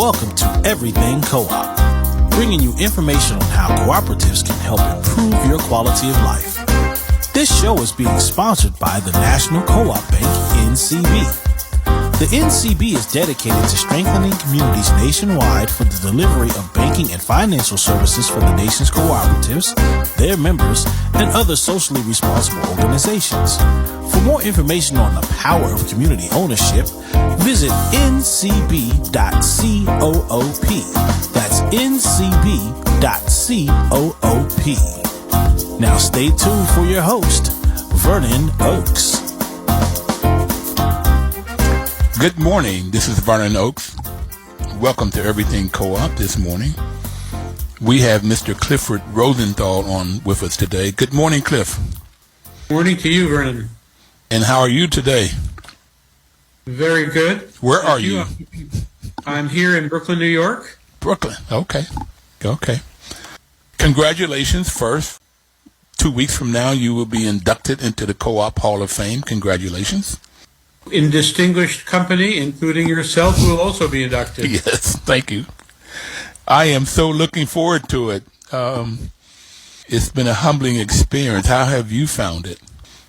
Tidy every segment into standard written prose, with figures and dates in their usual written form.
Welcome to Everything Co-op, bringing you information on how cooperatives can help improve your quality of life. This show is being sponsored by the National Co-op Bank, NCB. The NCB is dedicated to strengthening communities nationwide for the delivery of banking and financial services for the nation's cooperatives, their members, and other socially responsible organizations. For more information on the power of community ownership, visit ncb.coop. That's ncb.coop. Now stay tuned for your host, Vernon Oakes. Good morning. This is Vernon Oakes. Welcome to Everything Co-op this morning. We have Mr. Clifford Rosenthal on with us today. Good morning, Cliff. Morning to you, Vernon. And how are you today? Very good. Where are you? I'm here in Brooklyn, New York. Brooklyn. Okay. Congratulations first. 2 weeks from now, you will be inducted into the Co-op Hall of Fame. Congratulations. In distinguished company, including yourself, who will also be inducted. Yes, thank you. I am so looking forward to it. It's been a humbling experience. How have you found it?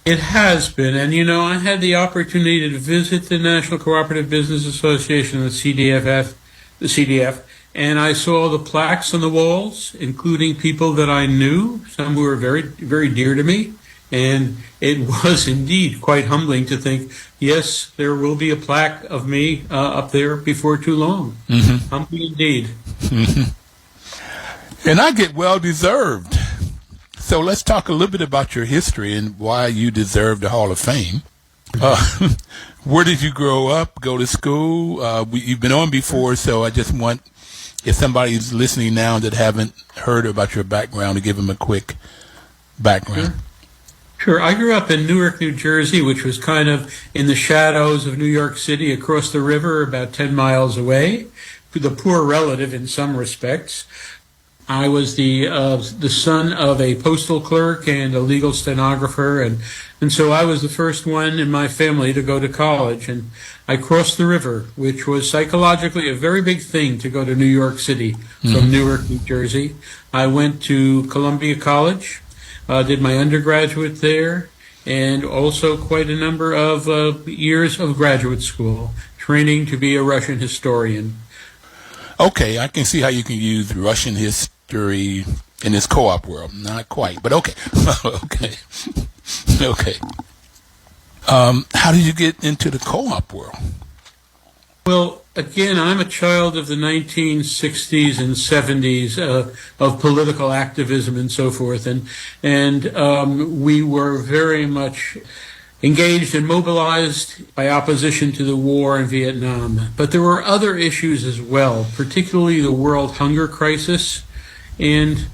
It has been, and I had the opportunity to visit the National Cooperative Business Association, the CDF, and I saw the plaques on the walls, including people that I knew, some who were very, very dear to me. And it was indeed quite humbling to think, yes, there will be a plaque of me up there before too long. Mm-hmm. Humbling indeed. Mm-hmm. And I get well deserved. So let's talk a little bit about your history and why you deserve the Hall of Fame. Where did you grow up, go to school? You've been on before, so I just want, if somebody's listening now that haven't heard about your background, to give them a quick background. Sure. I grew up in Newark, New Jersey, which was kind of in the shadows of New York City, across the river, about 10 miles away, the poor relative in some respects. I was the son of a postal clerk and a legal stenographer, and so I was the first one in my family to go to college. And I crossed the river, which was psychologically a very big thing to go to New York City from Newark, New Jersey. I went to Columbia College. Did my undergraduate there, and also quite a number of years of graduate school, training to be a Russian historian. Okay, I can see how you can use Russian history in this co-op world. Not quite, but okay. Okay. How did you get into the co-op world? Well, again, I'm a child of the 1960s and 70s of political activism and so forth, and we were very much engaged and mobilized by opposition to the war in Vietnam. But there were other issues as well, particularly the world hunger crisis. And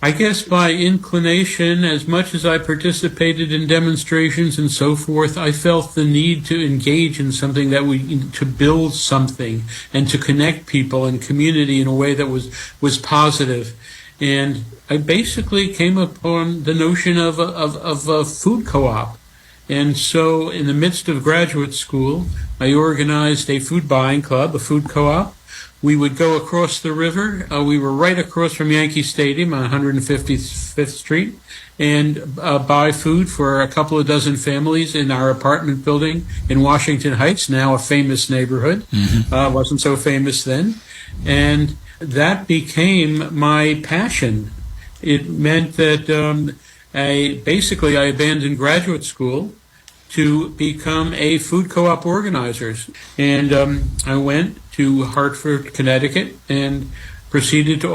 I guess by inclination, as much as I participated in demonstrations and so forth, I felt the need to engage in something to build something and to connect people and community in a way that was positive. And I basically came upon the notion of a food co-op. And so in the midst of graduate school, I organized a food buying club, a food co-op. We would go across the river. We were right across from Yankee Stadium on 155th Street and buy food for a couple of dozen families in our apartment building in Washington Heights, now a famous neighborhood. Mm-hmm. Wasn't so famous then. And that became my passion. It meant that I abandoned graduate school to become a food co-op organizer. And I went to Hartford, Connecticut, and proceeded to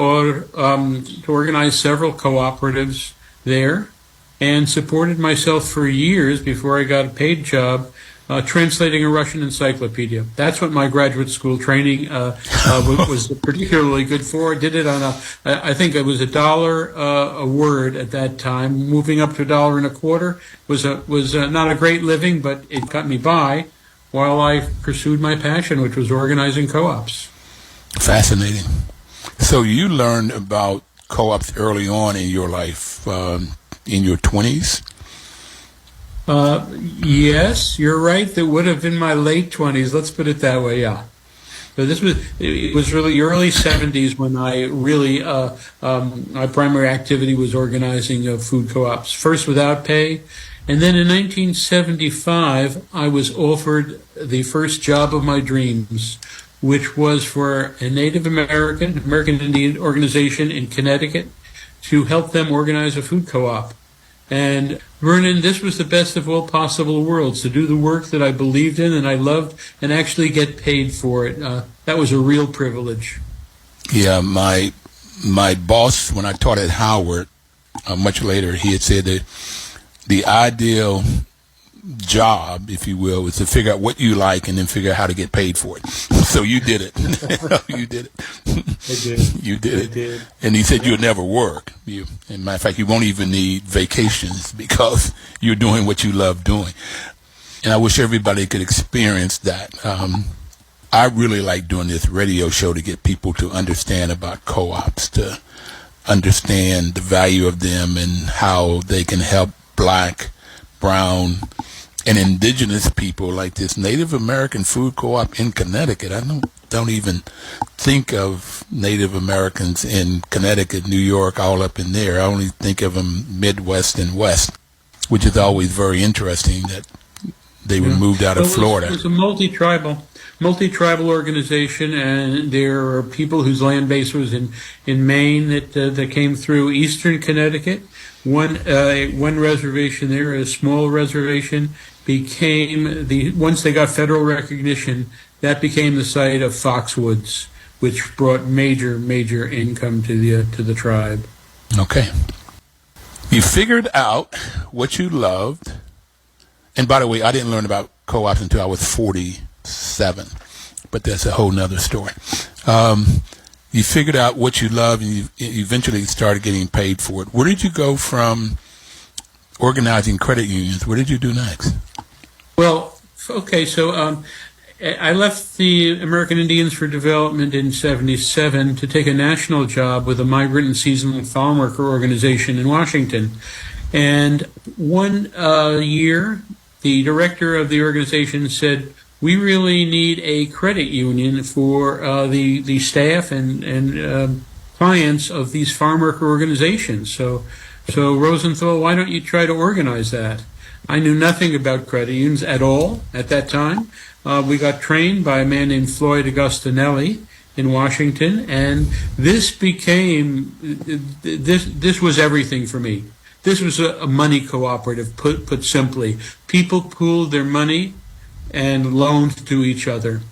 organize several cooperatives there, and supported myself for years before I got a paid job translating a Russian encyclopedia. That's what my graduate school training was particularly good for. I did it on I think it was $1 a word at that time. Moving up to $1.25 was not a great living, but it got me by while I pursued my passion, which was organizing co-ops. Fascinating. So you learned about co-ops early on in your life, in your 20s? Yes, you're right. That would have been my late 20s. Let's put it that way, yeah. So it was really early 70s when I really, my primary activity was organizing food co-ops, first without pay. And then in 1975, I was offered the first job of my dreams, which was for a Native American Indian organization in Connecticut to help them organize a food co-op. And Vernon, this was the best of all possible worlds, to do the work that I believed in and I loved and actually get paid for it. That was a real privilege. Yeah, my boss, when I taught at Howard, much later, he had said that the ideal job, if you will, is to figure out what you like and then figure out how to get paid for it. So you did it. You did it. I did. You did it. I did. And he said you'll never work. As a matter of fact, you won't even need vacations because you're doing what you love doing. And I wish everybody could experience that. I really like doing this radio show to get people to understand about co-ops, to understand the value of them and how they can help Black, brown, and indigenous people, like this Native American food co-op in Connecticut. I don't even think of Native Americans in Connecticut, New York, all up in there. I only think of them Midwest and West, which is always very interesting that they were moved out of Florida. It was a multi-tribal organization, and there are people whose land base was in Maine that came through eastern Connecticut. One reservation there, a small reservation, once they got federal recognition, that became the site of Foxwoods, which brought major income to the tribe. Okay. You figured out what you loved. And by the way, I didn't learn about co-ops until I was 47, but that's a whole nother story. You figured out what you love, and you eventually started getting paid for it. Where did you go from organizing credit unions? What did you do next? Well, okay, so I left the American Indians for Development in '77 to take a national job with a migrant and seasonal farm worker organization in Washington. And one year, the director of the organization said, we really need a credit union for the staff and clients of these farm worker organizations. So Rosenthal, why don't you try to organize that? I knew nothing about credit unions at all at that time. We got trained by a man named Floyd Augustinelli in Washington, and this was everything for me. This was a money cooperative, put simply. People pooled their money and loaned to each other.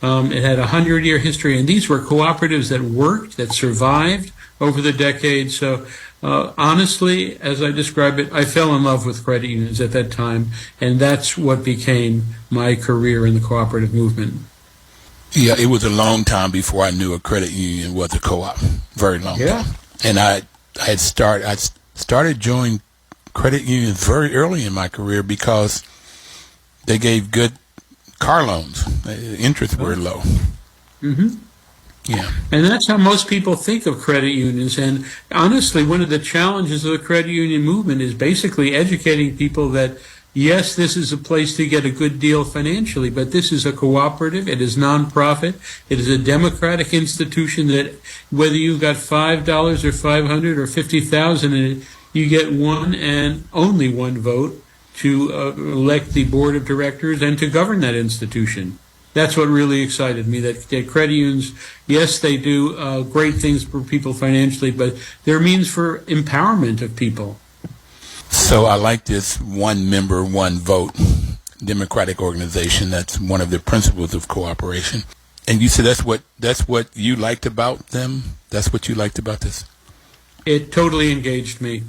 It had a 100-year history, and these were cooperatives that worked, that survived over the decades. So honestly, as I describe it, I fell in love with credit unions at that time, and that's what became my career in the cooperative movement. Yeah, it was a long time before I knew a credit union was a co-op. Very long time. And I started joining credit unions very early in my career because they gave good car loans. The interests were low. Mm-hmm. Yeah. And that's how most people think of credit unions. And honestly, one of the challenges of the credit union movement is basically educating people that, yes, this is a place to get a good deal financially, but this is a cooperative. It is nonprofit. It is a democratic institution that whether you've got $5 or $500 or $50,000 in it, you get one and only one vote to elect the board of directors and to govern that institution. That's what really excited me, that credit unions, yes, they do great things for people financially, but they're means for empowerment of people. So I like this one member, one vote democratic organization. That's one of the principles of cooperation. And you said that's what you liked about them? That's what you liked about this? It totally engaged me.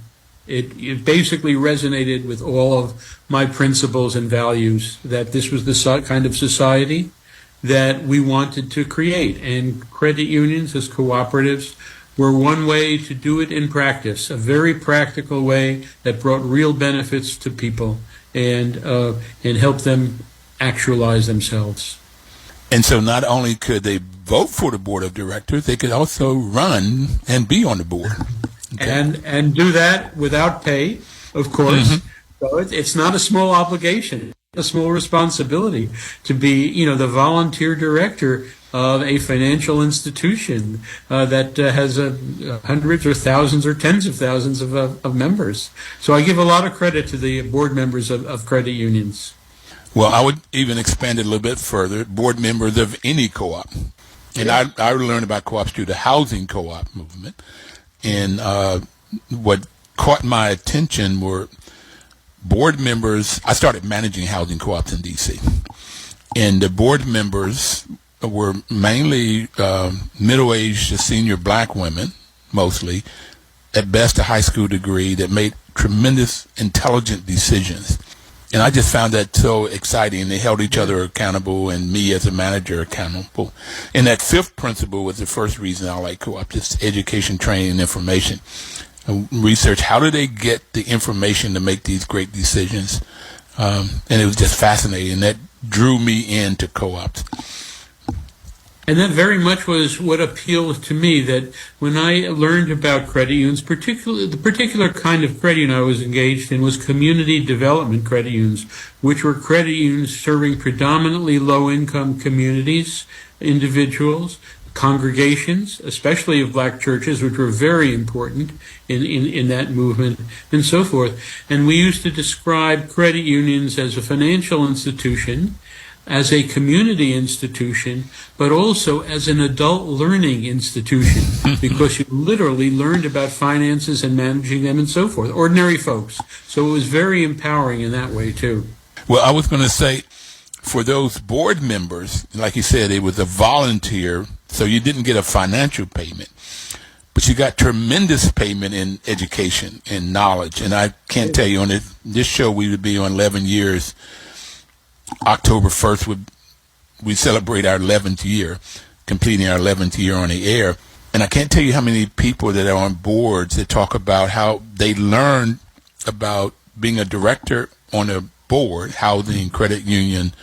It basically resonated with all of my principles and values, that this was the kind of society that we wanted to create. And credit unions as cooperatives were one way to do it in practice, a very practical way that brought real benefits to people and helped them actualize themselves. And so not only could they vote for the board of directors, they could also run and be on the board. Okay. And do that without pay, of course. Mm-hmm. So it's not a small obligation, a small responsibility to be, the volunteer director of a financial institution that has hundreds or thousands or tens of thousands of members. So I give a lot of credit to the board members of credit unions. Well, I would even expand it a little bit further. Board members of any co-op. And I learned about co-ops through the housing co-op movement. And what caught my attention were board members. I started managing housing co-ops in D.C. And the board members were mainly middle-aged to senior black women, mostly, at best a high school degree, that made tremendous intelligent decisions. And I just found that so exciting. They held each other accountable and me as a manager accountable. And that fifth principle was the first reason I like co-op, just education, training, and information. Research, how do they get the information to make these great decisions? And it was just fascinating. That drew me into co-ops. And that very much was what appealed to me, that when I learned about credit unions, particularly the particular kind of credit union I was engaged in was community development credit unions, which were credit unions serving predominantly low-income communities, individuals, congregations, especially of black churches, which were very important in that movement, and so forth. And we used to describe credit unions as a financial institution, as a community institution, but also as an adult learning institution, because you literally learned about finances and managing them and so forth, ordinary folks. So it was very empowering in that way, too. Well, I was going to say, for those board members, like you said, it was a volunteer, so you didn't get a financial payment, but you got tremendous payment in education and knowledge. And I can't tell you, on this show we would be on 11 years. October 1st, we celebrate our 11th year, completing our 11th year on the air. And I can't tell you how many people that are on boards that talk about how they learned about being a director on a board, housing, credit union,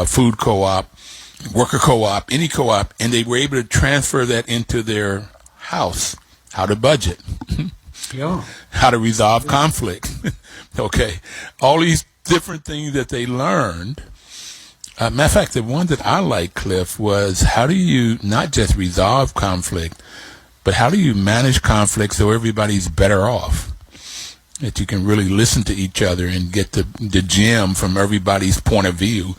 food co-op, worker co-op, any co-op, and they were able to transfer that into their house, how to budget, how to resolve conflict. Okay. All these different things that they learned. Matter of fact, the one that I liked, Cliff, was how do you not just resolve conflict, but how do you manage conflict so everybody's better off? That you can really listen to each other and get the gem from everybody's point of view,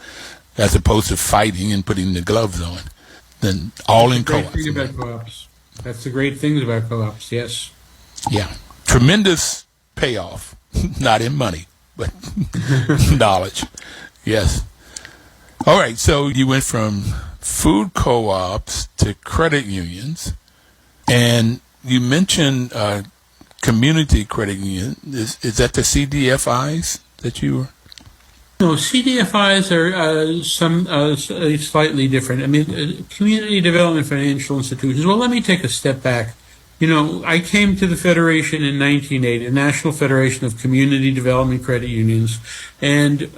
as opposed to fighting and putting the gloves on. Then all in co-ops. That's the great things about co-ops, yes. Yeah. Tremendous payoff, not in money, but knowledge. Yes. All right. So you went from food co-ops to credit unions, and you mentioned community credit union. Is that the CDFIs that you were? No, CDFIs are slightly different. I mean, community development financial institutions. Well, let me take a step back. You know, I came to the Federation in 1980, the National Federation of Community Development Credit Unions, and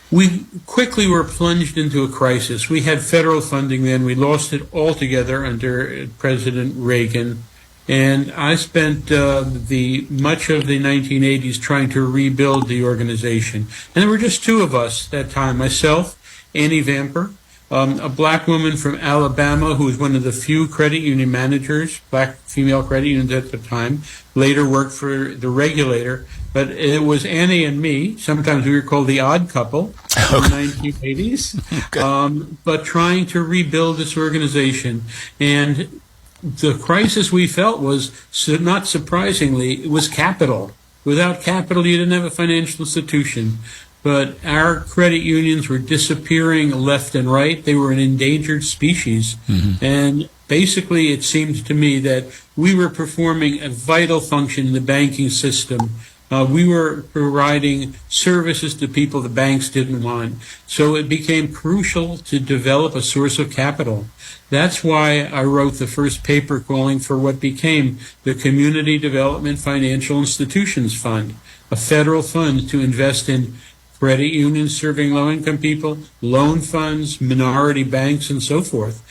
we quickly were plunged into a crisis. We had federal funding then. We lost it altogether under President Reagan, and I spent much of the 1980s trying to rebuild the organization. And there were just two of us that time, myself, Annie Vamper, a black woman from Alabama who was one of the few credit union managers, black female credit unions at the time, later worked for the regulator. But it was Annie and me. Sometimes we were called the odd couple in the 1980s, okay. But trying to rebuild this organization. And the crisis we felt was, not surprisingly, it was capital. Without capital, you didn't have a financial institution. But our credit unions were disappearing left and right. They were an endangered species. Mm-hmm. And basically, it seemed to me that we were performing a vital function in the banking system. We were providing services to people the banks didn't want. So it became crucial to develop a source of capital. That's why I wrote the first paper calling for what became the Community Development Financial Institutions Fund, a federal fund to invest in credit unions serving low-income people, loan funds, minority banks, and so forth.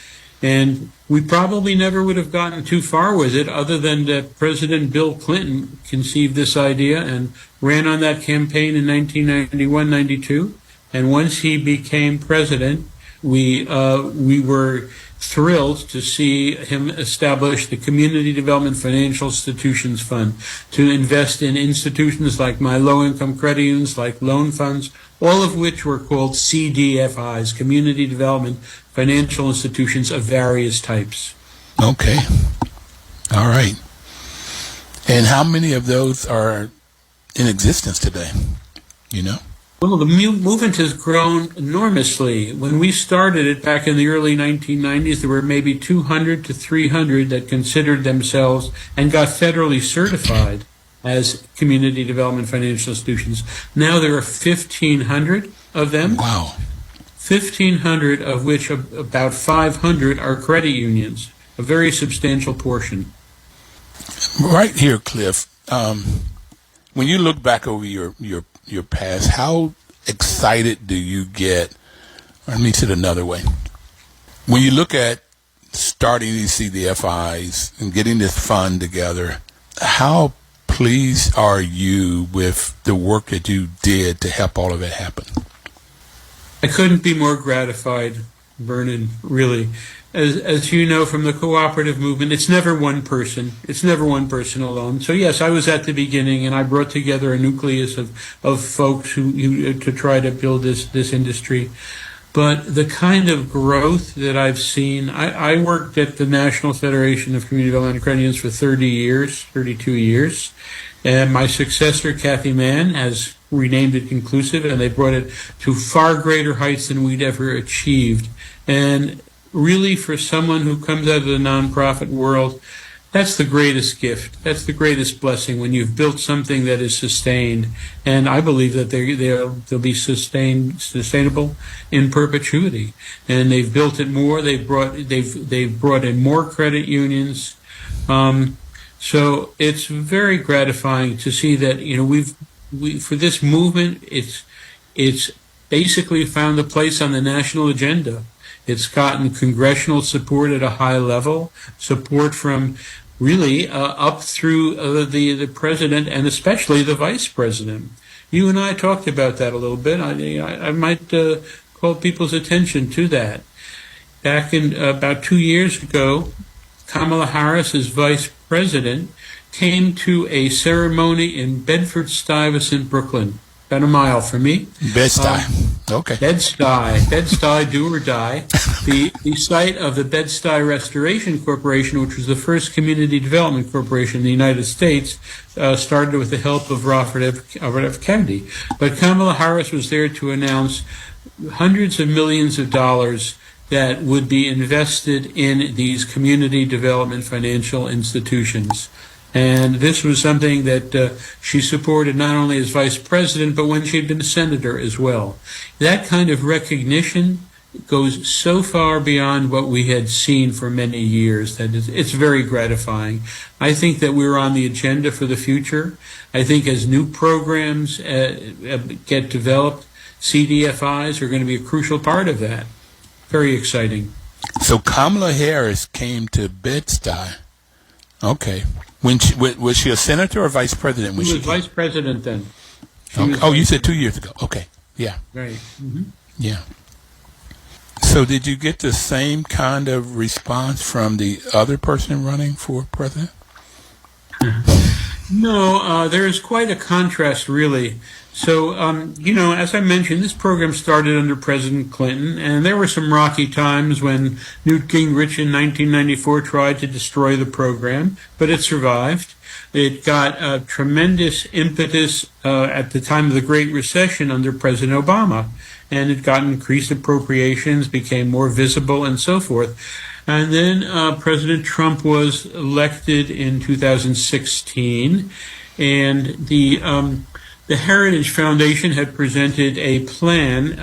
And we probably never would have gotten too far with it other than that President Bill Clinton conceived this idea and ran on that campaign in 1991-92. And once he became president, we were thrilled to see him establish the Community Development Financial Institutions Fund to invest in institutions like my low-income credit unions, like loan funds, all of which were called CDFIs, Community Development Financial Institutions of various types. Okay. All right. And how many of those are in existence today? You know? Well, the movement has grown enormously. When we started it back in the early 1990s, there were maybe 200 to 300 that considered themselves and got federally certified as community development financial institutions. Now there are 1,500 of them. Wow. 1,500 of which about 500 are credit unions, a very substantial portion. Right here, Cliff, when you look back over your past, how excited do you get, or let me say it another way, when you look at starting these CDFIs and getting this fund together, how pleased are you with the work that you did to help all of it happen? I couldn't be more gratified, Vernon, really. As you know from the cooperative movement, it's never one person. It's never one person alone. So yes, I was at the beginning, and I brought together a nucleus of folks who to try to build this industry. But the kind of growth that I've seen, I worked at the National Federation of Community Development and Credit Unions for 32 years. And my successor, Kathy Mann, has renamed it Inclusiv, and they brought it to far greater heights than we'd ever achieved. And really, for someone who comes out of the nonprofit world, that's the greatest gift. That's the greatest blessing when you've built something that is sustained. And I believe that they'll be sustainable in perpetuity. And they've built it more. They've brought in more credit unions. So it's very gratifying to see that we for this movement, it's basically found a place on the national agenda. It's gotten congressional support at a high level, support from really up through the president and especially the vice president. You and I talked about that a little bit. I might call people's attention to that. Back in about 2 years ago, Kamala Harris, as vice president, came to a ceremony in Bedford-Stuyvesant, Brooklyn, about a mile from me. Bed-Stuy. Okay. Bed-Stuy, do or die. The site of the Bed-Stuy Restoration Corporation, which was the first community development corporation in the United States, started with the help of Robert F. Kennedy. But Kamala Harris was there to announce hundreds of millions of dollars that would be invested in these community development financial institutions. And this was something that she supported not only as vice president, but when she had been a senator as well. That kind of recognition goes so far beyond what we had seen for many years that it's very gratifying. I think that we're on the agenda for the future. I think as new programs get developed, CDFIs are going to be a crucial part of that. Very exciting. So Kamala Harris came to Bed-Stuy. Okay. Was she a senator or vice president when she came? was vice president then. You said 2 years ago. Okay. Yeah. Right. Mm-hmm. Yeah. So did you get the same kind of response from the other person running for president? No, there is quite a contrast, really. So, as I mentioned, this program started under President Clinton, and there were some rocky times when Newt Gingrich in 1994 tried to destroy the program, but it survived. It got a tremendous impetus at the time of the Great Recession under President Obama, and it got increased appropriations, became more visible, and so forth. And then President Trump was elected in 2016, and the Heritage Foundation had presented a plan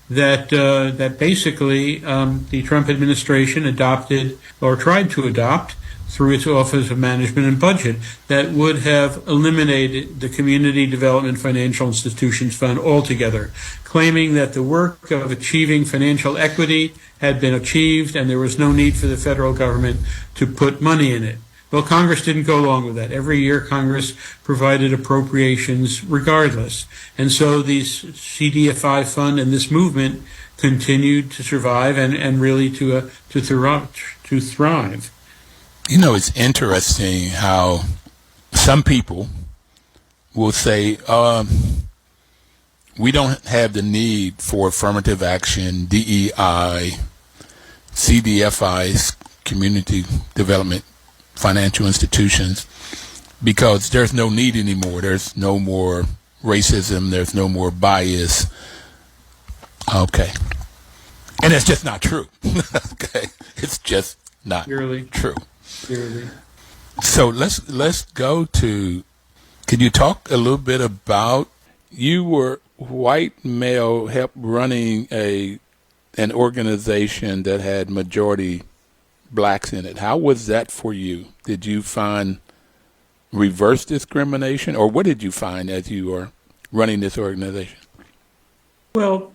that basically the Trump administration adopted or tried to adopt through its Office of Management and Budget that would have eliminated the Community Development Financial Institutions Fund altogether, claiming that the work of achieving financial equity had been achieved and there was no need for the federal government to put money in it. Well, Congress didn't go along with that. Every year, Congress provided appropriations regardless. And so these CDFI Fund and this movement continued to survive and really to thrive. You know, it's interesting how some people will say, we don't have the need for affirmative action, DEI, CDFIs, community development, financial institutions, because there's no need anymore. There's no more racism. There's no more bias. Okay. And it's just not true. Okay. It's just not true. Really. So let's go to, can you talk a little bit about, you were white male help running an organization that had majority blacks in it. How was that for you? Did you find reverse discrimination, or what did you find as you were running this organization? Well,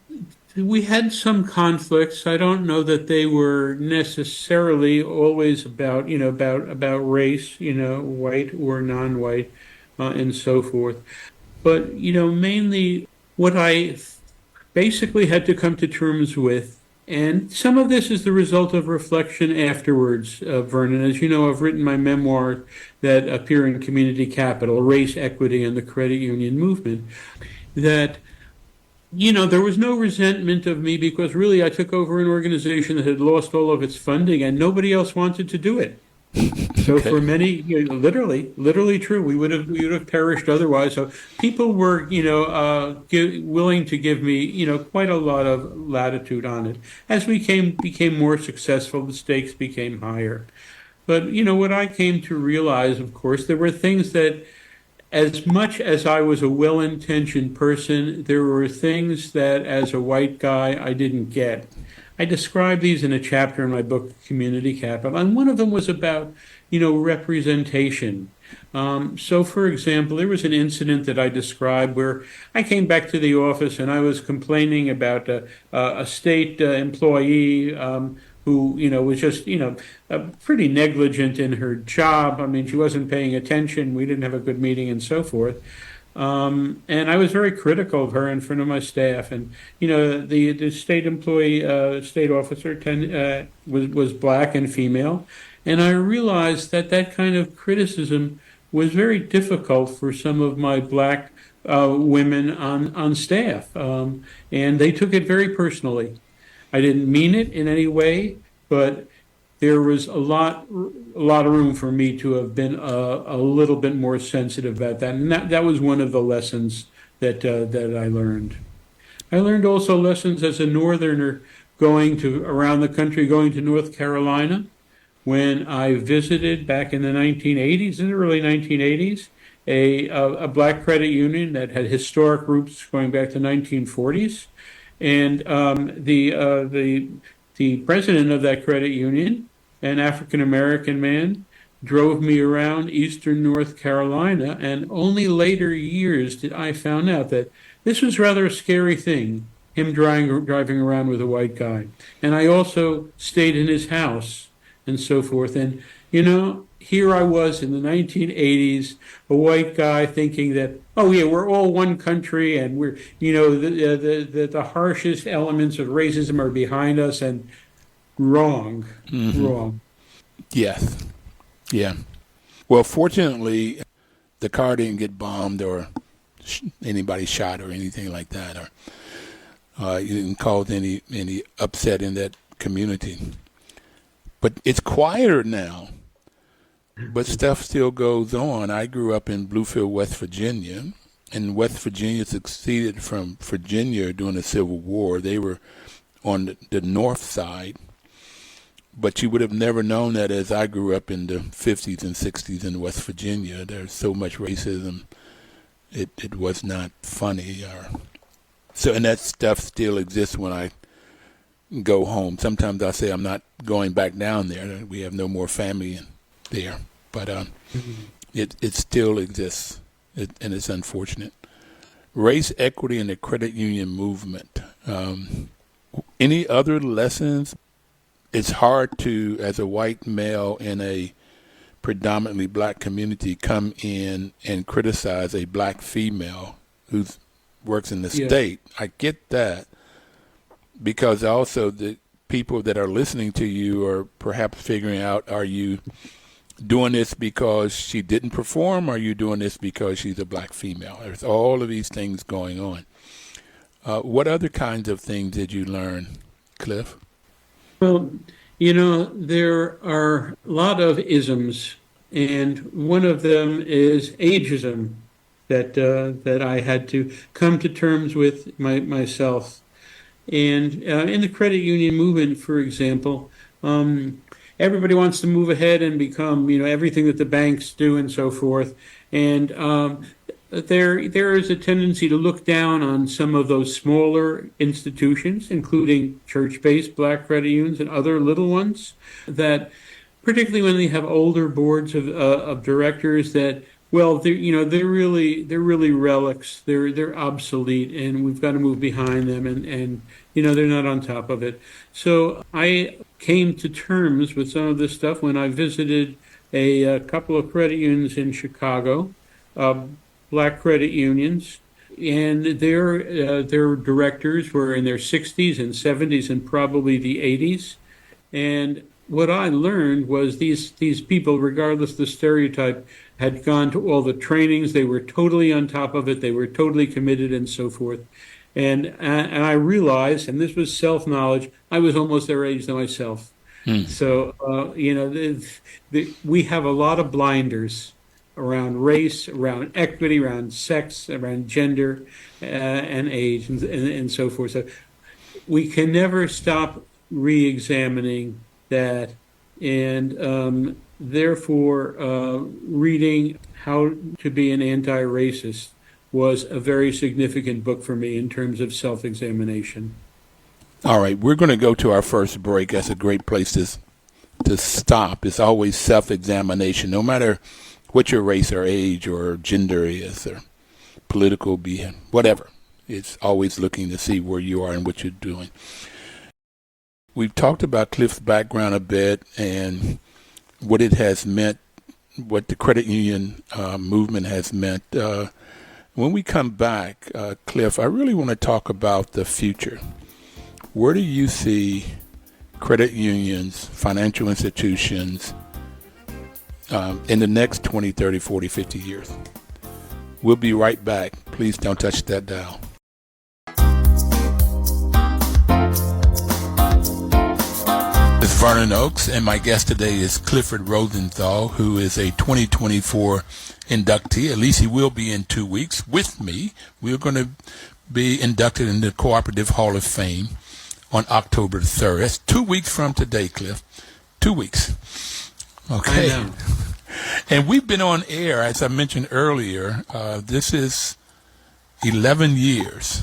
we had some conflicts. I don't know that they were necessarily always about race, white or non-white, and so forth. But, mainly what I basically had to come to terms with, and some of this is the result of reflection afterwards, Vernon. As you know, I've written my memoir that appear in Community Capital, Race, Equity, and the Credit Union Movement, that there was no resentment of me because really I took over an organization that had lost all of its funding and nobody else wanted to do it. So for many, literally true, we would have perished otherwise. So people were, willing to give me, quite a lot of latitude on it. As we became more successful, the stakes became higher. But, what I came to realize, of course, there were things that, as much as I was a well-intentioned person, there were things that, as a white guy, I didn't get. I describe these in a chapter in my book, Community Capital, and one of them was about, representation. So, for example, there was an incident that I described where I came back to the office and I was complaining about a state employee who, was just, pretty negligent in her job. I mean, she wasn't paying attention. We didn't have a good meeting and so forth. And I was very critical of her in front of my staff. And, the state employee, state officer was black and female. And I realized that kind of criticism was very difficult for some of my black women on staff. And they took it very personally. I didn't mean it in any way, but there was a lot of room for me to have been a little bit more sensitive about that. And that was one of the lessons that I learned. I learned also lessons as a Northerner around the country, going to North Carolina, when I visited back in the 1980s, in the early 1980s, a black credit union that had historic roots going back to 1940s. And the president of that credit union, an African-American man, drove me around eastern North Carolina, and only later years did I found out that this was rather a scary thing, him driving around with a white guy. And I also stayed in his house and so forth. And, here I was in the 1980s, a white guy thinking that, oh yeah, we're all one country and we're, the harshest elements of racism are behind us, and wrong. Yes. Yeah. Well, fortunately, the car didn't get bombed or anybody shot or anything like that, or it didn't cause any upset in that community. But it's quieter now, but stuff still goes on. I grew up in Bluefield, West Virginia, and West Virginia succeeded from Virginia during the Civil War. They were on the north side, but you would have never known that as I grew up in the 50s and 60s in West Virginia. There's so much racism, it was not funny. And that stuff still exists when I go home. Sometimes I say I'm not going back down there. We have no more family there, but it still exists, and it's unfortunate. Race, equity, and the credit union movement. Any other lessons? It's hard to, as a white male in a predominantly black community, come in and criticize a black female who works in the state. I get that. because also the people that are listening to you are perhaps figuring out, are you doing this because she didn't perform, or are you doing this because she's a black female? There's all of these things going on. What other kinds of things did you learn, Cliff? Well, there are a lot of isms, and one of them is ageism that I had to come to terms with myself. And in the credit union movement, for example, everybody wants to move ahead and become, everything that the banks do and so forth. And there is a tendency to look down on some of those smaller institutions, including church-based black credit unions and other little ones, that particularly when they have older boards of directors, that they're really relics. They're obsolete, and we've got to move behind them, and they're not on top of it. So I came to terms with some of this stuff when I visited a couple of credit unions in Chicago, black credit unions, and their directors were in their 60s and 70s and probably the 80s. And what I learned was these people, regardless of the stereotype, had gone to all the trainings. They were totally on top of it. They were totally committed and so forth. And I realized, and this was self-knowledge, I was almost their age myself. So, we have a lot of blinders around race, around equity, around sex, around gender, and age, and so forth. So we can never stop re-examining that, and therefore reading How to Be an Anti-Racist was a very significant book for me in terms of self-examination. All right, we're going to go to our first break. That's a great place to stop. It's always self-examination, no matter what your race or age or gender is or political being, whatever. It's always looking to see where you are and what you're doing. We've talked about Cliff's background a bit and what it has meant, what the credit union movement has meant. When we come back, Cliff, I really want to talk about the future. Where do you see credit unions, financial institutions, in the next 20, 30, 40, 50 years? We'll be right back. Please don't touch that dial. It's Vernon Oakes, and my guest today is Clifford Rosenthal, who is a 2024 inductee. At least he will be in 2 weeks with me. We're going to be inducted in the Cooperative Hall of Fame on October 3rd. That's 2 weeks from today, Cliff. 2 weeks. Okay. I know. And we've been on air, as I mentioned earlier. This is 11 years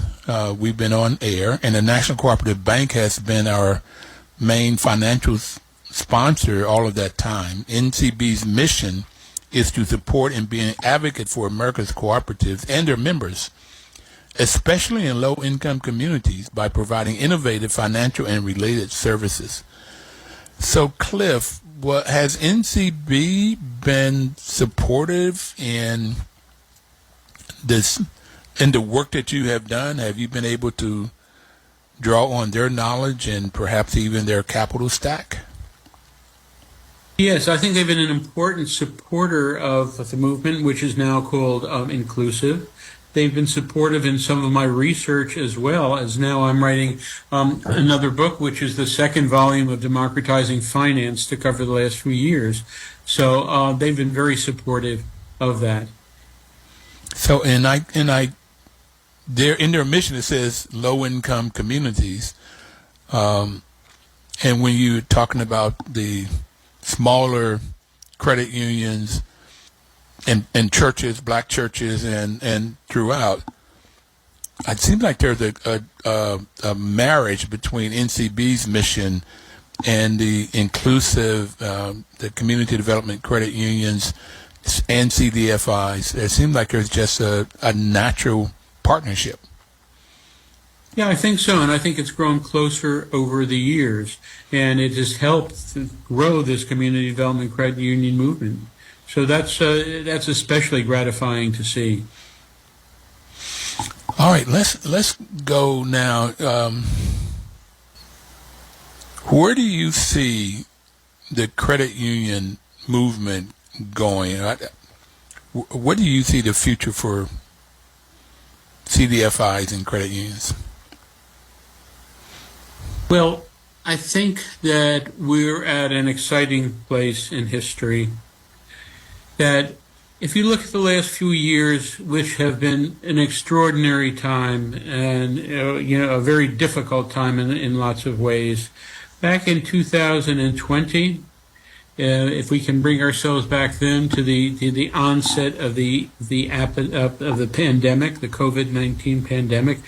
we've been on air, and the National Cooperative Bank has been our main financial sponsor all of that time. NCB's mission is to support and be an advocate for America's cooperatives and their members, especially in low-income communities, by providing innovative financial and related services. So, Cliff, has NCB been supportive in this, in the work that you have done? Have you been able to draw on their knowledge and perhaps even their capital stack? Yes, I think they've been an important supporter of the movement, which is now called Inclusiv. They've been supportive in some of my research, as well as now I'm writing another book, which is the second volume of Democratizing Finance, to cover the last few years. So they've been very supportive of that. So, in their mission, it says low-income communities. And when you're talking about the smaller credit unions and churches, black churches, and throughout, it seems like there's a marriage between NCB's mission and the Inclusiv, the community development credit unions, and CDFIs. It seems like there's just a natural partnership. Yeah, I think so, and I think it's grown closer over the years, and it has helped to grow this community development credit union movement. So that's especially gratifying to see. All right, let's go now. Where do you see the credit union movement going? What do you see the future for CDFIs and credit unions? Well, I think that we're at an exciting place in history. That if you look at the last few years, which have been an extraordinary time and a very difficult time in lots of ways, back in 2020, if we can bring ourselves back then to the onset of the pandemic, the COVID-19 pandemic,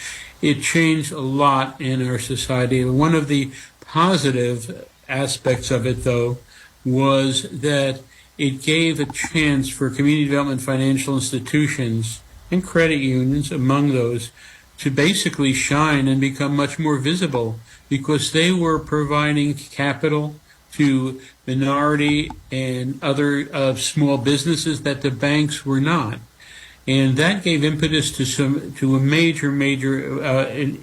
it changed a lot in our society. One of the positive aspects of it, though, was that it gave a chance for community development financial institutions and credit unions, among those, to basically shine and become much more visible because they were providing capital to minority and other small businesses that the banks were not. And that gave impetus to a major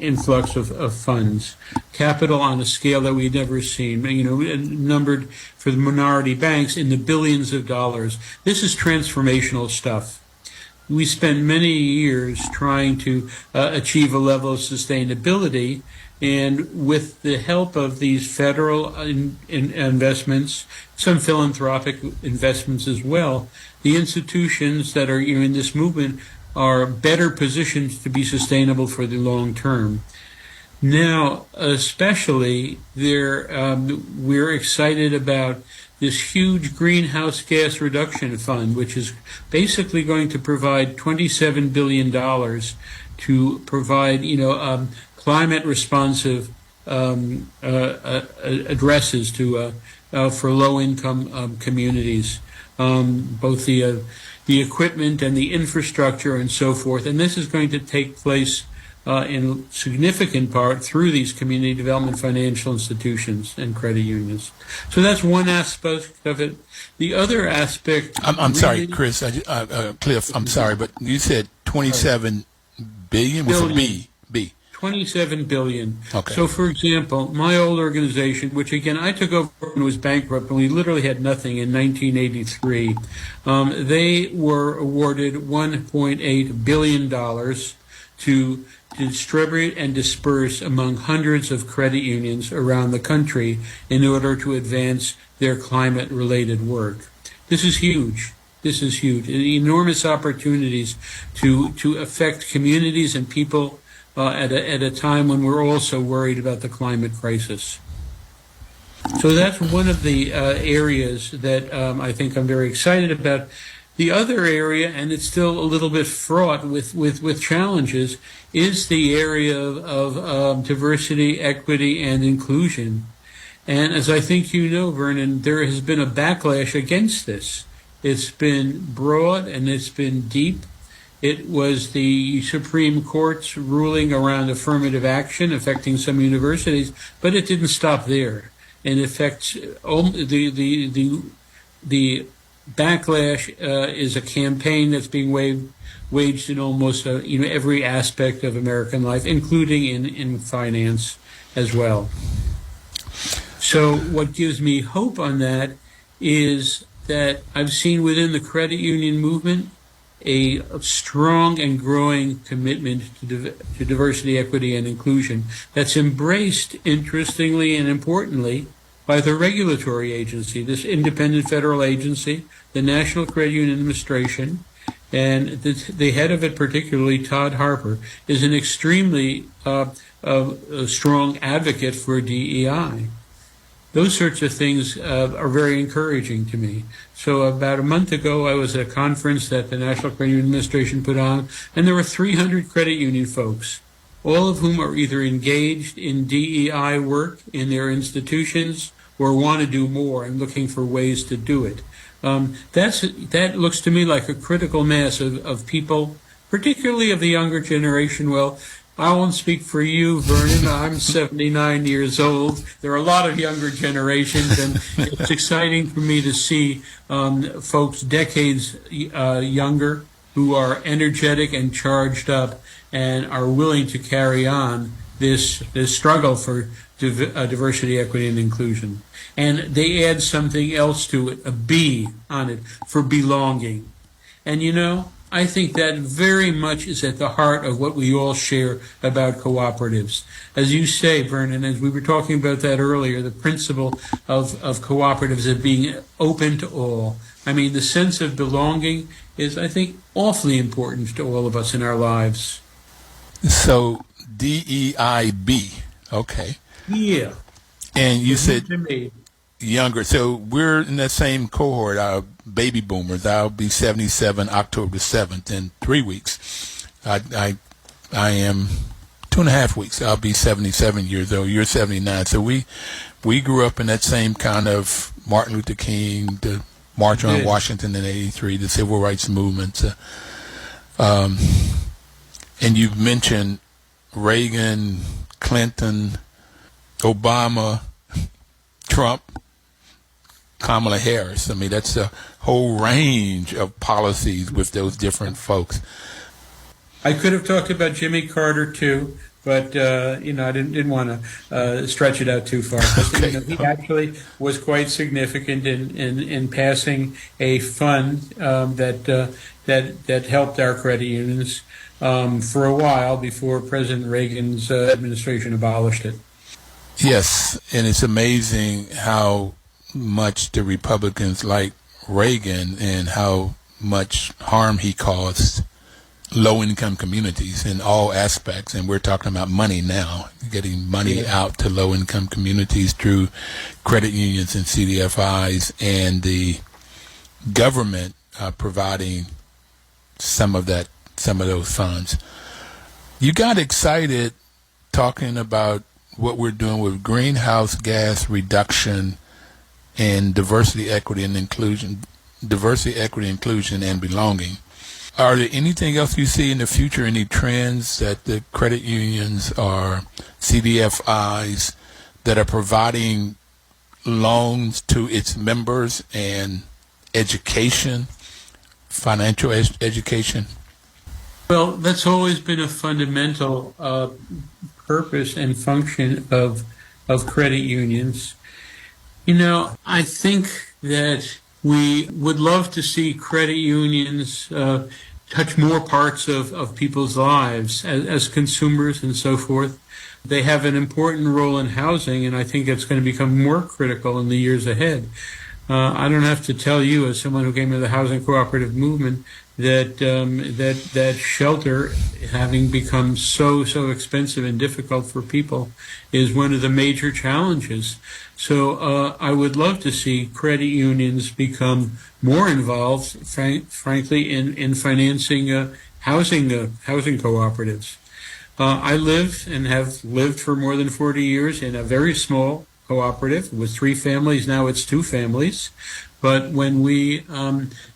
influx of funds, capital on a scale that we'd never seen, numbered for the minority banks in the billions of dollars. This is transformational stuff. We spent many years trying to achieve a level of sustainability, and with the help of these federal investments, some philanthropic investments as well, the institutions that are in this movement are better positioned to be sustainable for the long term. Now, especially, we're excited about this huge greenhouse gas reduction fund, which is basically going to provide $27 billion to provide, climate responsive addresses for low income communities, both the equipment and the infrastructure and so forth. And this is going to take place in significant part through these community development financial institutions and credit unions. So that's one aspect of it. The other aspect. I'm sorry, Chris. Cliff. I'm sorry, but you said 27 billion with a B. 27 billion. Okay. So, for example, my old organization, which again I took over and was bankrupt, and we literally had nothing in 1983, they were awarded $1.8 billion to distribute and disperse among hundreds of credit unions around the country in order to advance their climate-related work. This is huge. This is huge. Enormous opportunities to affect communities and people at a time when we're also worried about the climate crisis. So that's one of the areas that I think I'm very excited about. The other area, and it's still a little bit fraught with challenges, is the area of diversity, equity, and inclusion. And as I think you know, Vernon, there has been a backlash against this. It's been broad and it's been deep. It was the Supreme Court's ruling around affirmative action affecting some universities, but it didn't stop there. And it affects the backlash is a campaign that's being waged in almost every aspect of American life, including in finance as well. So what gives me hope on that is that I've seen within the credit union movement a strong and growing commitment to diversity, equity, and inclusion that's embraced, interestingly and importantly, by the regulatory agency, this independent federal agency, the National Credit Union Administration, and the head of it, particularly Todd Harper, is an extremely strong advocate for DEI. Those sorts of things are very encouraging to me. So about a month ago, I was at a conference that the National Credit Union Administration put on, and there were 300 credit union folks, all of whom are either engaged in DEI work in their institutions or want to do more and looking for ways to do it. That looks to me like a critical mass of people, particularly of the younger generation. Well, I won't speak for you, Vernon. I'm 79 years old. There are a lot of younger generations, and it's exciting for me to see folks decades younger who are energetic and charged up and are willing to carry on this struggle for diversity, equity, and inclusion. And they add something else to it, a B on it, for belonging. And you know, I think that very much is at the heart of what we all share about cooperatives. As you say, Vernon, as we were talking about that earlier, the principle of cooperatives of being open to all. I mean, the sense of belonging is, I think, awfully important to all of us in our lives. So, DEIB, okay. Yeah. And you said To me. younger. So we're in that same cohort, our baby boomers. I'll be 77 October 7th in 3 weeks. I am 2.5 weeks. I'll be 77 years old. You're 79. So we grew up in that same kind of Martin Luther King, the March on Washington in 83, the Civil Rights Movement. And you've mentioned Reagan, Clinton, Obama, Trump, Kamala Harris. I mean, that's a whole range of policies with those different folks. I could have talked about Jimmy Carter too, but I didn't want to stretch it out too far. Okay. He actually was quite significant in passing a fund that helped our credit unions for a while before President Reagan's administration abolished it. Yes, and it's amazing how much the Republicans like Reagan and how much harm he caused low-income communities in all aspects. And we're talking about money now, getting money out to low-income communities through credit unions and CDFIs, and the government providing some of those funds. You got excited talking about what we're doing with greenhouse gas reduction and diversity, equity, and inclusion, and belonging. Are there anything else you see in the future, any trends that the credit unions or CDFIs that are providing loans to its members and education, financial education? Well, that's always been a fundamental purpose and function of credit unions. You know, I think that we would love to see credit unions touch more parts of people's lives as consumers and so forth. They have an important role in housing, and I think it's going to become more critical in the years ahead. I don't have to tell you, as someone who came to the housing cooperative movement, that shelter, having become so expensive and difficult for people, is one of the major challenges. So I would love to see credit unions become more involved, frankly, in financing housing cooperatives. I live and have lived for more than 40 years in a very small cooperative with 3 families. Now it's 2 families. But when we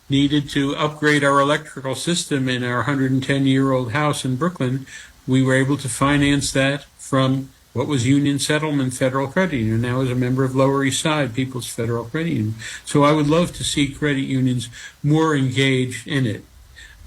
needed to upgrade our electrical system in our 110-year-old house in Brooklyn, we were able to finance that from what was Union Settlement Federal Credit Union. Now as a member of Lower East Side People's Federal Credit Union. So I would love to see credit unions more engaged in it.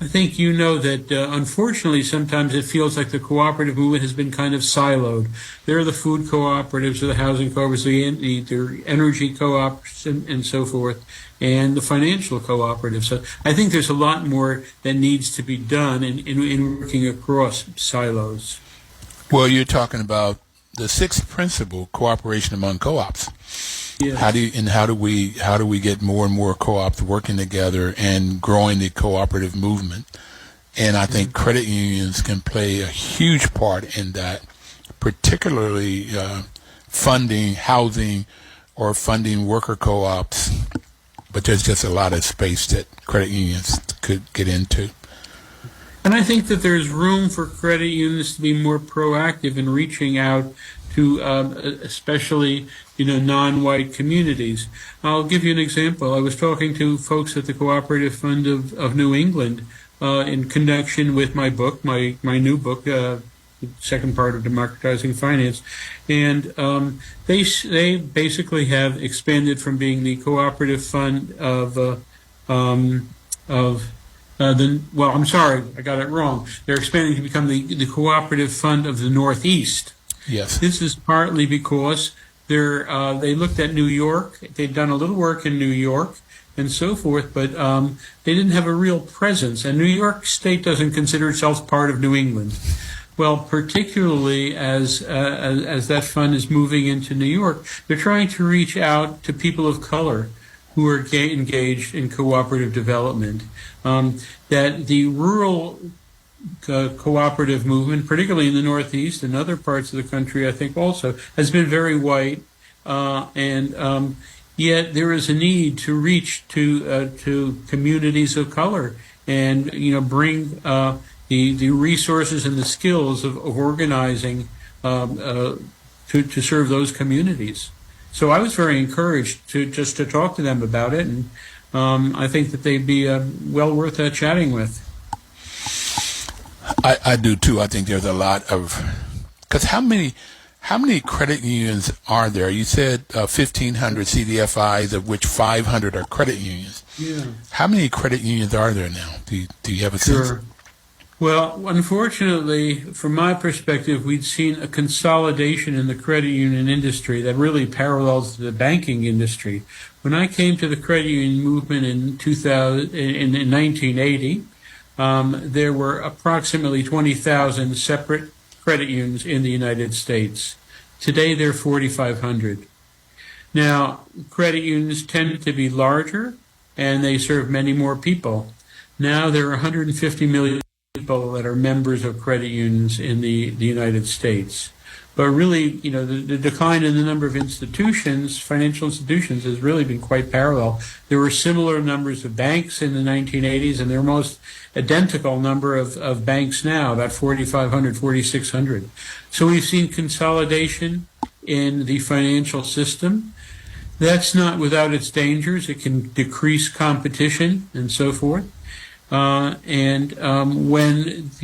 I think you know that, unfortunately, sometimes it feels like the cooperative movement has been kind of siloed. There are the food cooperatives, or the housing cooperatives, the energy co-ops, and so forth, and the financial cooperatives. So I think there's a lot more that needs to be done in working across silos. Well, you're talking about the 6th principle, cooperation among co-ops. Yes. How do we get more and more co-ops working together and growing the cooperative movement? And I think credit unions can play a huge part in that, particularly funding housing or funding worker co-ops. But there's just a lot of space that credit unions could get into. And I think that there's room for credit unions to be more proactive in reaching out to especially, non-white communities. I'll give you an example. I was talking to folks at the Cooperative Fund of New England in connection with my book, my new book, the second part of Democratizing Finance, and they basically have expanded from being the Cooperative Fund I'm sorry, I got it wrong. They're expanding to become the Cooperative Fund of the Northeast. Yes. This is partly because they looked at New York. They'd done a little work in New York and so forth, but they didn't have a real presence. And New York State doesn't consider itself part of New England. Well, particularly as that fund is moving into New York, they're trying to reach out to people of color who are engaged in cooperative development. That the rural cooperative movement, particularly in the Northeast and other parts of the country, I think also has been very white, and yet there is a need to reach to communities of color and bring the resources and the skills of organizing to serve those communities. So I was very encouraged to talk to them about it, and I think that they'd be well worth chatting with. I do too. I think there's a lot of, because how many credit unions are there? You said 1,500 CDFIs, of which 500 are credit unions. Yeah. How many credit unions are there now? Do you have a sense? Sure. Well, unfortunately, from my perspective, we'd seen a consolidation in the credit union industry that really parallels the banking industry. When I came to the credit union movement in 1980, there were approximately 20,000 separate credit unions in the United States. Today, there are 4,500. Now, credit unions tend to be larger, and they serve many more people. Now, there are 150 million people that are members of credit unions in the United States. But really, the decline in the number of institutions, financial institutions, has really been quite parallel. There were similar numbers of banks in the 1980s, and they're almost identical number of banks now, about 4,500, 4,600. So we've seen consolidation in the financial system. That's not without its dangers. It can decrease competition and so forth. When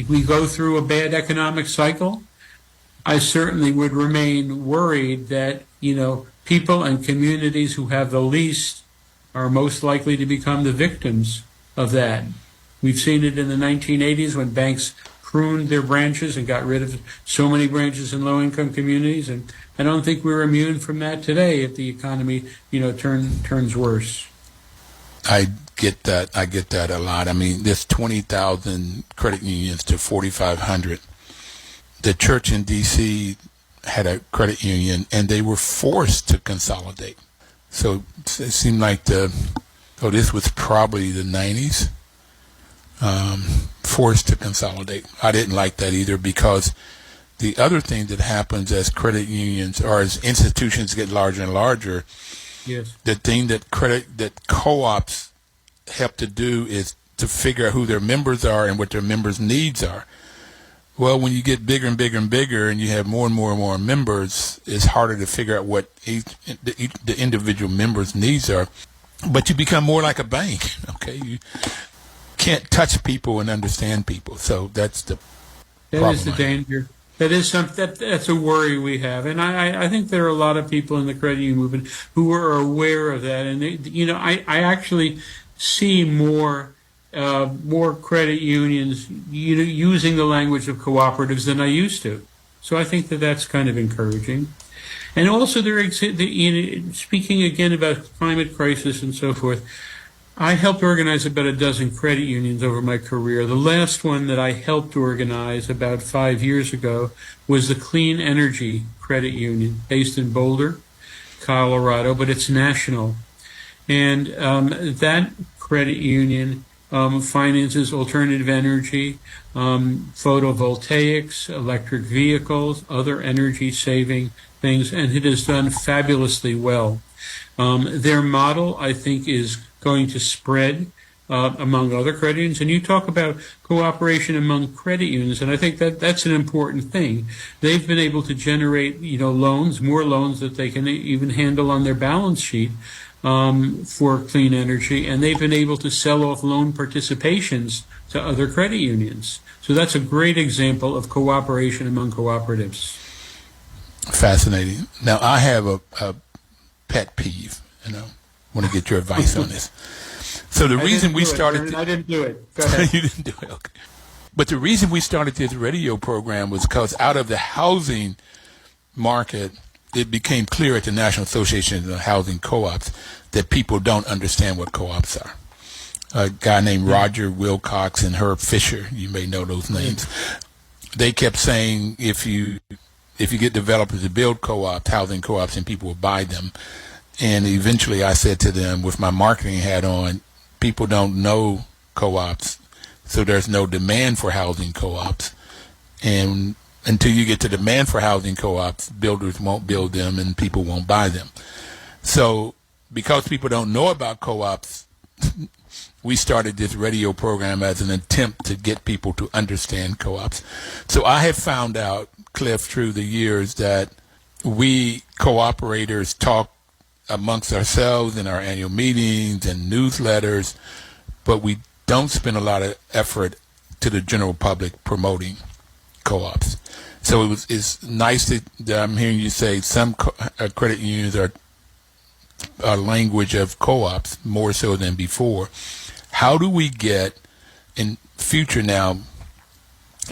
we go through a bad economic cycle, I certainly would remain worried that, people and communities who have the least are most likely to become the victims of that. We've seen it in the 1980s when banks pruned their branches and got rid of so many branches in low-income communities, and I don't think we're immune from that today if the economy, turns worse. I get that. I get that a lot. I mean, there's 20,000 credit unions to 4,500. The church in D.C. had a credit union, and they were forced to consolidate. So it seemed like this was probably the 90s, forced to consolidate. I didn't like that either, because the other thing that happens as credit unions or as institutions get larger and larger, yes, the thing that co-ops help to do is to figure out who their members are and what their members' needs are. Well, when you get bigger and bigger and bigger and you have more and more and more members, it's harder to figure out what the individual members' needs are. But you become more like a bank, okay? You can't touch people and understand people. So that's the problem. That is the danger. That is that's a worry we have. And I think there are a lot of people in the credit union movement who are aware of that. And, I actually see more credit unions using the language of cooperatives than I used to. So I think that that's kind of encouraging. And also, speaking again about climate crisis and so forth, I helped organize about a dozen credit unions over my career. The last one that I helped organize about 5 years ago was the Clean Energy Credit Union, based in Boulder, Colorado, but it's national. And that credit union finances alternative energy, photovoltaics, electric vehicles, other energy-saving things, and it has done fabulously well. Their model, I think, is going to spread among other credit unions. And you talk about cooperation among credit unions, and I think that that's an important thing. They've been able to generate, loans, more loans that they can even handle on their balance sheet for clean energy, and they've been able to sell off loan participations to other credit unions. So that's a great example of cooperation among cooperatives. Fascinating. Now, I have a pet peeve, want to get your advice on this. So the reason we started... I didn't do it. Go ahead. You didn't do it, okay. But the reason we started this radio program was because out of the housing market, it became clear at the National Association of Housing Co-ops that people don't understand what co-ops are. A guy named Roger Wilcox and Herb Fisher, you may know those names. They kept saying if you get developers to build co-ops, housing co-ops, and people will buy them. And eventually I said to them, with my marketing hat on, people don't know co-ops, so there's no demand for housing co-ops. And until you get to demand for housing co-ops, builders won't build them and people won't buy them. So because people don't know about co-ops, we started this radio program as an attempt to get people to understand co-ops. So I have found out, Cliff, through the years that we cooperators talk amongst ourselves in our annual meetings and newsletters, but we don't spend a lot of effort to the general public promoting co-ops. So it's nice that I'm hearing you say some credit unions are a language of co-ops more so than before. How do we get in future now,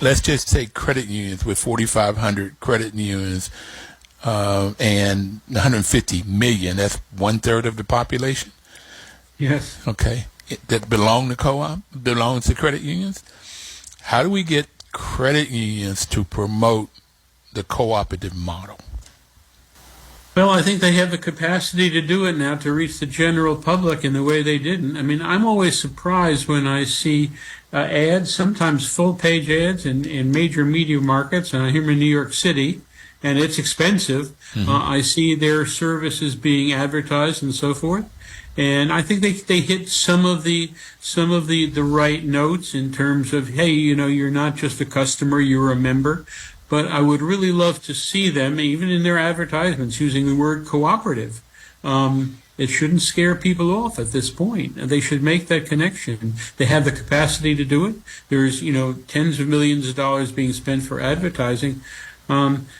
let's just take credit unions with 4,500 credit unions and 150 million, that's 1/3 of the population? Yes. Okay. That belongs to credit unions? How do we get credit unions to promote the cooperative model? Well, I think they have the capacity to do it now to reach the general public in the way they didn't. I mean, I'm always surprised when I see ads, sometimes full-page ads in major media markets, and I'm here in New York City, and it's expensive. I see their services being advertised and so forth. And I think they hit some of the right notes in terms of, hey, you're not just a customer, you're a member. But I would really love to see them, even in their advertisements, using the word cooperative. It shouldn't scare people off at this point. They should make that connection. They have the capacity to do it. There's, tens of millions of dollars being spent for advertising.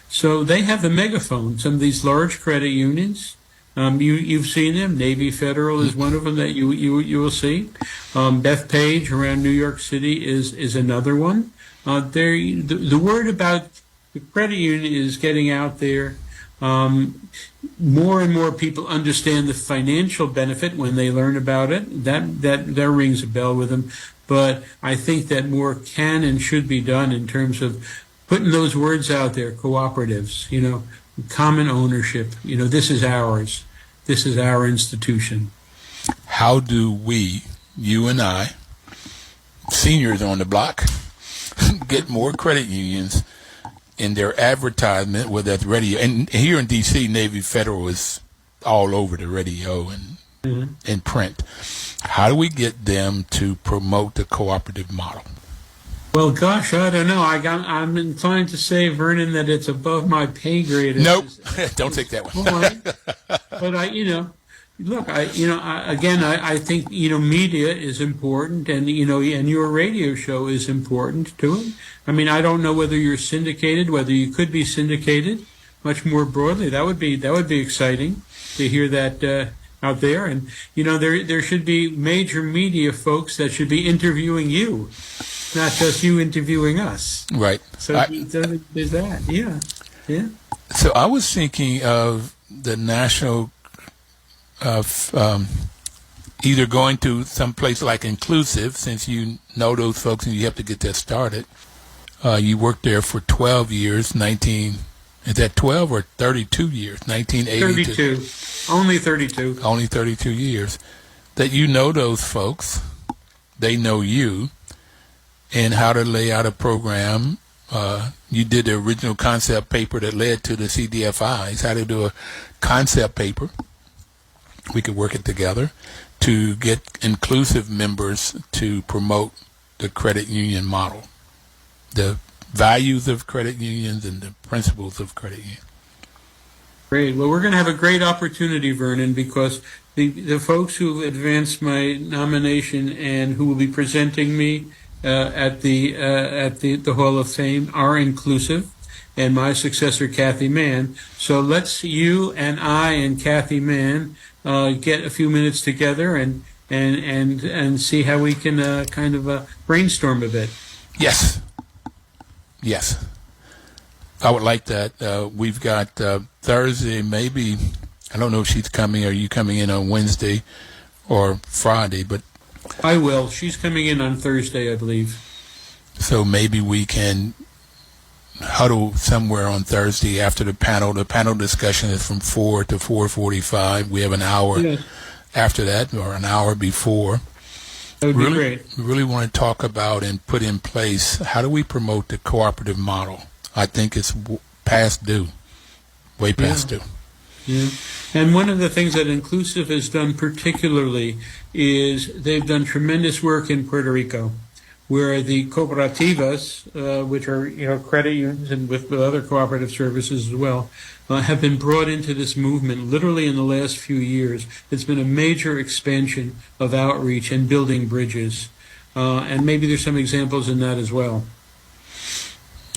So they have the megaphone. Some of these large credit unions, you've seen them. Navy Federal is one of them that you will see. Bethpage around New York City is another one. The word about the credit union is getting out there. More and more people understand the financial benefit when they learn about it. That rings a bell with them. But I think that more can and should be done in terms of putting those words out there, cooperatives, common ownership. This is ours. This is our institution. How do we, you and I, seniors on the block, get more credit unions in their advertisement, whether that's radio, and here in D.C., Navy Federal is all over the radio and print. How do we get them to promote the cooperative model? Well, gosh, I don't know. I'm inclined to say, Vernon, that it's above my pay grade. Nope, don't take that one. But look, I think, media is important, and, and your radio show is important to it. I mean, I don't know whether you're syndicated, whether you could be syndicated much more broadly. That would be exciting to hear that out there. And, there should be major media folks that should be interviewing you, not just you interviewing us. Right. So there's that. Yeah. So I was thinking of the national either going to some place like Inclusiv, since you know those folks and you have to get that started. You worked there for 12 years, is that 12 or 32 years? 1980 32. Only 32. Only 32 years. That you know those folks, they know you, and how to lay out a program. You did the original concept paper that led to the CDFIs, how to do a concept paper. We could work it together to get Inclusiv members to promote the credit union model, the values of credit unions and the principles of credit unions. Great. Well, we're going to have a great opportunity, Vernon, because the folks who advanced my nomination and who will be presenting me at the Hall of Fame are Inclusiv, and my successor, Kathy Mann. So let's you and I and Kathy Mann get a few minutes together and see how we can kind of brainstorm a bit. Yes. I would like that. We've got Thursday, maybe, I don't know if she's coming. Are you coming in on Wednesday or Friday? But I will. She's coming in on Thursday, I believe. So maybe we can huddle somewhere on Thursday after the panel. The panel discussion is from 4 to 4:45. We have an hour after that, or an hour before. That would be great. We really want to talk about and put in place, how do we promote the cooperative model? I think it's past due, way past due. Yeah. And one of the things that Inclusiv has done particularly is they've done tremendous work in Puerto Rico, where the cooperativas, which are credit unions and with other cooperative services as well, have been brought into this movement literally in the last few years. It's been a major expansion of outreach and building bridges. And maybe there's some examples in that as well.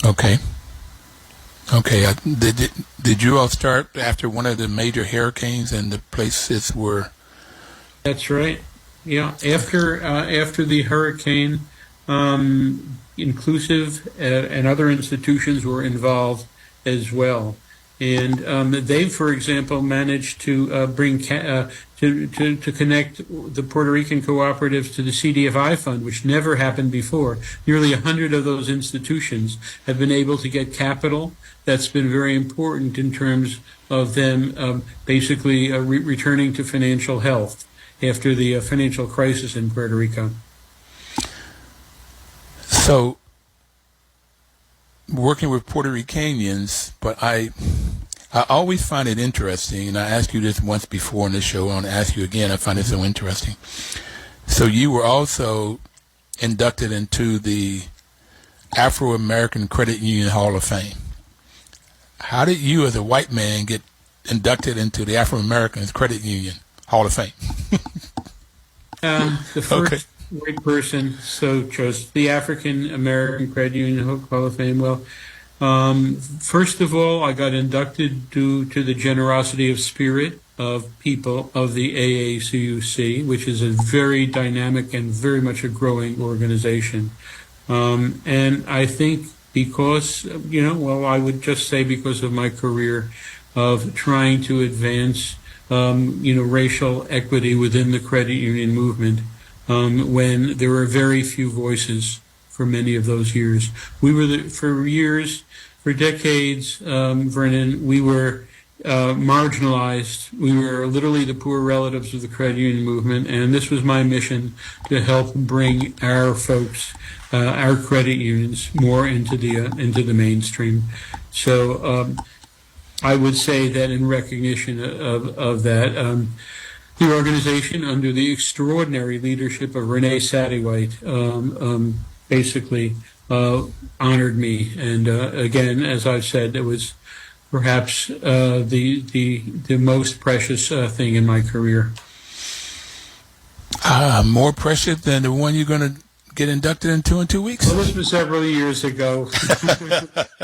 Okay. Did you all start after one of the major hurricanes and the places were? That's right. Yeah. After the hurricane, Inclusiv and other institutions were involved as well. And they, for example, managed to bring to connect the Puerto Rican cooperatives to the CDFI Fund, which never happened before. Nearly 100 of those institutions have been able to get capital. That's been very important in terms of them basically returning to financial health after the financial crisis in Puerto Rico. So, working with Puerto Ricanians, but I always find it interesting, and I asked you this once before on this show, I want to ask you again, I find it so interesting. So you were also inducted into the Afro-American Credit Union Hall of Fame. How did you as a white man get inducted into the Afro-American Credit Union Hall of Fame? The first white person so chose the African American Credit Union Hall of Fame. Well, first of all, I got inducted due to the generosity of spirit of people of the AACUC, which is a very dynamic and very much a growing organization. And I think because, I would just say because of my career of trying to advance, racial equity within the credit union movement, when there were very few voices for many of those years. We were, for decades, Vernon, we were marginalized. We were literally the poor relatives of the credit union movement, and this was my mission to help bring our folks, our credit unions, more into the mainstream. So I would say that in recognition of that, the organization, under the extraordinary leadership of Renee Satterwhite, basically honored me. And again, as I've said, it was perhaps the most precious thing in my career. More precious than the one you're going to get inducted into in 2 weeks? Well, this was several years ago.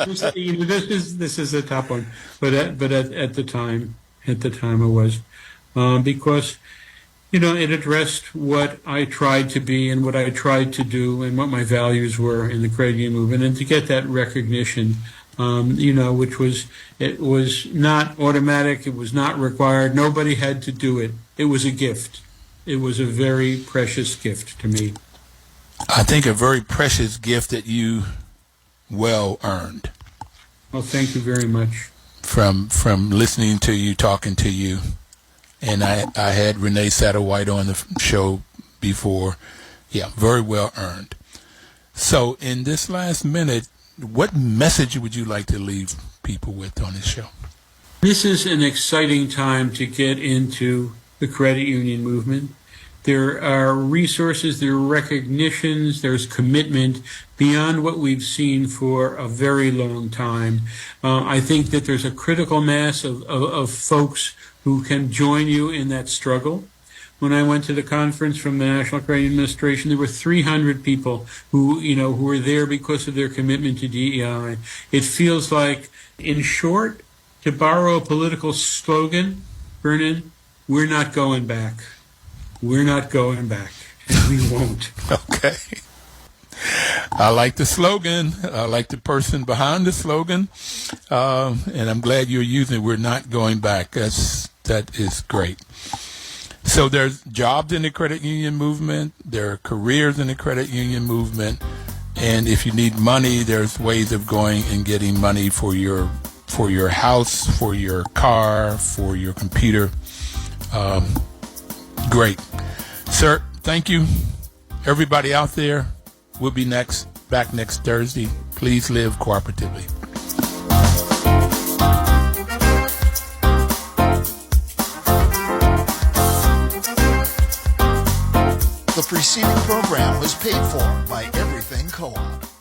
This is a top one, but at the time it was. Because, it addressed what I tried to be and what I tried to do and what my values were in the credit union movement. And to get that recognition, it was not automatic, it was not required, nobody had to do it. It was a gift. It was a very precious gift to me. I think a very precious gift that you well earned. Well, thank you very much. From listening to you, talking to you. And I had Renee Satterwhite on the show before. Yeah, very well earned. So in this last minute, what message would you like to leave people with on this show? This is an exciting time to get into the credit union movement. There are resources, there are recognitions, there's commitment beyond what we've seen for a very long time. I think that there's a critical mass of folks who can join you in that struggle. When I went to the conference from the National Credit Administration, there were 300 people who were there because of their commitment to DEI. It feels like, in short, to borrow a political slogan, Vernon, we're not going back. We're not going back, and we won't. Okay. I like the slogan. I like the person behind the slogan. And I'm glad you're using it. We're not going back. That is great. So there's jobs in the credit union movement. There are careers in the credit union movement. And if you need money, there's ways of going and getting money for your house, for your car, for your computer. Great. Sir, thank you. Everybody out there, we'll be back next Thursday. Please live cooperatively. The preceding program was paid for by Everything Co-op.